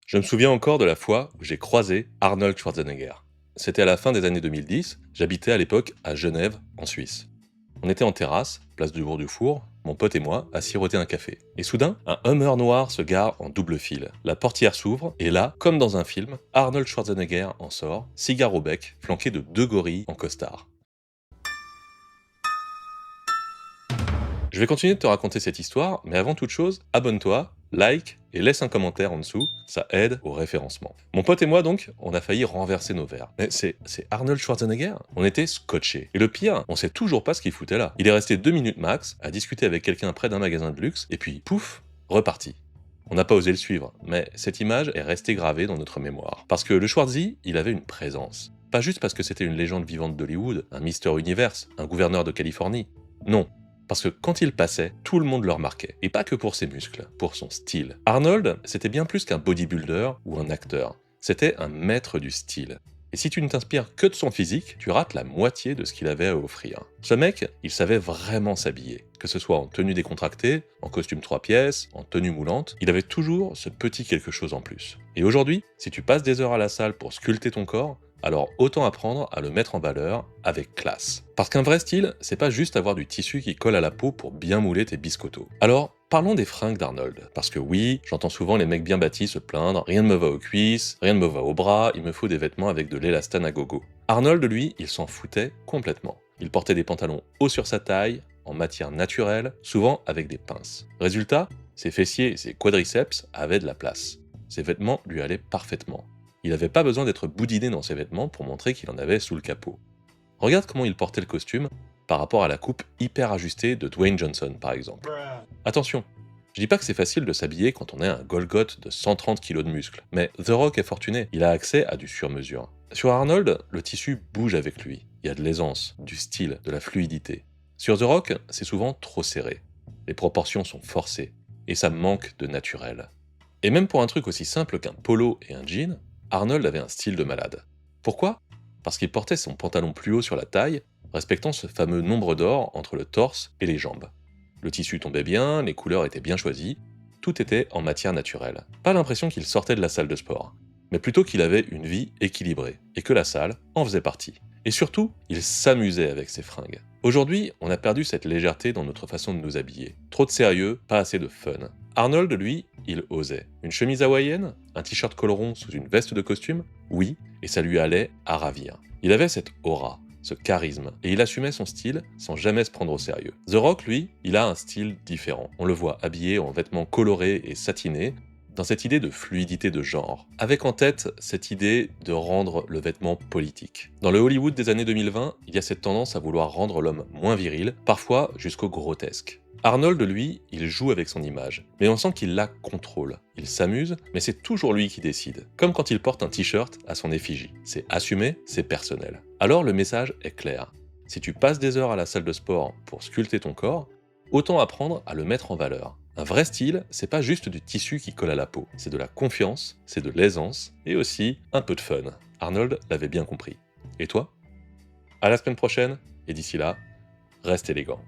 Je me souviens encore de la fois où j'ai croisé Arnold Schwarzenegger. C'était à la fin des années 2010, j'habitais à l'époque à Genève, en Suisse. On était en terrasse, place du Bourg du Four, mon pote et moi, à siroter un café. Et soudain, un Hummer noir se gare en double fil. La portière s'ouvre, et là, comme dans un film, Arnold Schwarzenegger en sort, cigare au bec, flanqué de deux gorilles en costard. Je vais continuer de te raconter cette histoire, mais avant toute chose, abonne-toi, like et laisse un commentaire en dessous, ça aide au référencement. Mon pote et moi donc, on a failli renverser nos verres. Mais c'est Arnold Schwarzenegger. On était scotchés. Et le pire, on sait toujours pas ce qu'il foutait là. Il est resté 2 minutes max à discuter avec quelqu'un près d'un magasin de luxe, et puis pouf, reparti. On n'a pas osé le suivre, mais cette image est restée gravée dans notre mémoire. Parce que le Schwarzy, il avait une présence. Pas juste parce que c'était une légende vivante d'Hollywood, un Mister Universe, un gouverneur de Californie. Non, parce que quand il passait, tout le monde le remarquait. Et pas que pour ses muscles, pour son style. Arnold, c'était bien plus qu'un bodybuilder ou un acteur. C'était un maître du style. Et si tu ne t'inspires que de son physique, tu rates la moitié de ce qu'il avait à offrir. Ce mec, il savait vraiment s'habiller. Que ce soit en tenue décontractée, en costume 3 pièces, en tenue moulante, il avait toujours ce petit quelque chose en plus. Et aujourd'hui, si tu passes des heures à la salle pour sculpter ton corps, alors autant apprendre à le mettre en valeur avec classe. Parce qu'un vrai style, c'est pas juste avoir du tissu qui colle à la peau pour bien mouler tes biscottos. Alors, parlons des fringues d'Arnold. Parce que oui, j'entends souvent les mecs bien bâtis se plaindre, rien ne me va aux cuisses, rien ne me va aux bras, il me faut des vêtements avec de l'élastane à gogo. Arnold, lui, il s'en foutait complètement. Il portait des pantalons hauts sur sa taille, en matière naturelle, souvent avec des pinces. Résultat, ses fessiers et ses quadriceps avaient de la place. Ses vêtements lui allaient parfaitement. Il n'avait pas besoin d'être boudiné dans ses vêtements pour montrer qu'il en avait sous le capot. Regarde comment il portait le costume par rapport à la coupe hyper ajustée de Dwayne Johnson par exemple. Attention, je dis pas que c'est facile de s'habiller quand on est un Golgoth de 130 kg de muscles, mais The Rock est fortuné, il a accès à du sur-mesure. Sur Arnold, le tissu bouge avec lui, il y a de l'aisance, du style, de la fluidité. Sur The Rock, c'est souvent trop serré, les proportions sont forcées, et ça manque de naturel. Et même pour un truc aussi simple qu'un polo et un jean, Arnold avait un style de malade. Pourquoi? Parce qu'il portait son pantalon plus haut sur la taille, respectant ce fameux nombre d'or entre le torse et les jambes. Le tissu tombait bien, les couleurs étaient bien choisies, tout était en matière naturelle. Pas l'impression qu'il sortait de la salle de sport, mais plutôt qu'il avait une vie équilibrée, et que la salle en faisait partie. Et surtout, il s'amusait avec ses fringues. Aujourd'hui, on a perdu cette légèreté dans notre façon de nous habiller. Trop de sérieux, pas assez de fun. Arnold, lui, il osait. Une chemise hawaïenne, un t-shirt coloron sous une veste de costume, oui, et ça lui allait à ravir. Il avait cette aura, ce charisme, et il assumait son style sans jamais se prendre au sérieux. The Rock, lui, il a un style différent. On le voit habillé en vêtements colorés et satinés, dans cette idée de fluidité de genre, avec en tête cette idée de rendre le vêtement politique. Dans le Hollywood des années 2020, il y a cette tendance à vouloir rendre l'homme moins viril, parfois jusqu'au grotesque. Arnold, lui, il joue avec son image, mais on sent qu'il la contrôle. Il s'amuse, mais c'est toujours lui qui décide, comme quand il porte un t-shirt à son effigie. C'est assumé, c'est personnel. Alors le message est clair. Si tu passes des heures à la salle de sport pour sculpter ton corps, autant apprendre à le mettre en valeur. Un vrai style, c'est pas juste du tissu qui colle à la peau, c'est de la confiance, c'est de l'aisance, et aussi un peu de fun. Arnold l'avait bien compris. Et toi? À la semaine prochaine, et d'ici là, reste élégant.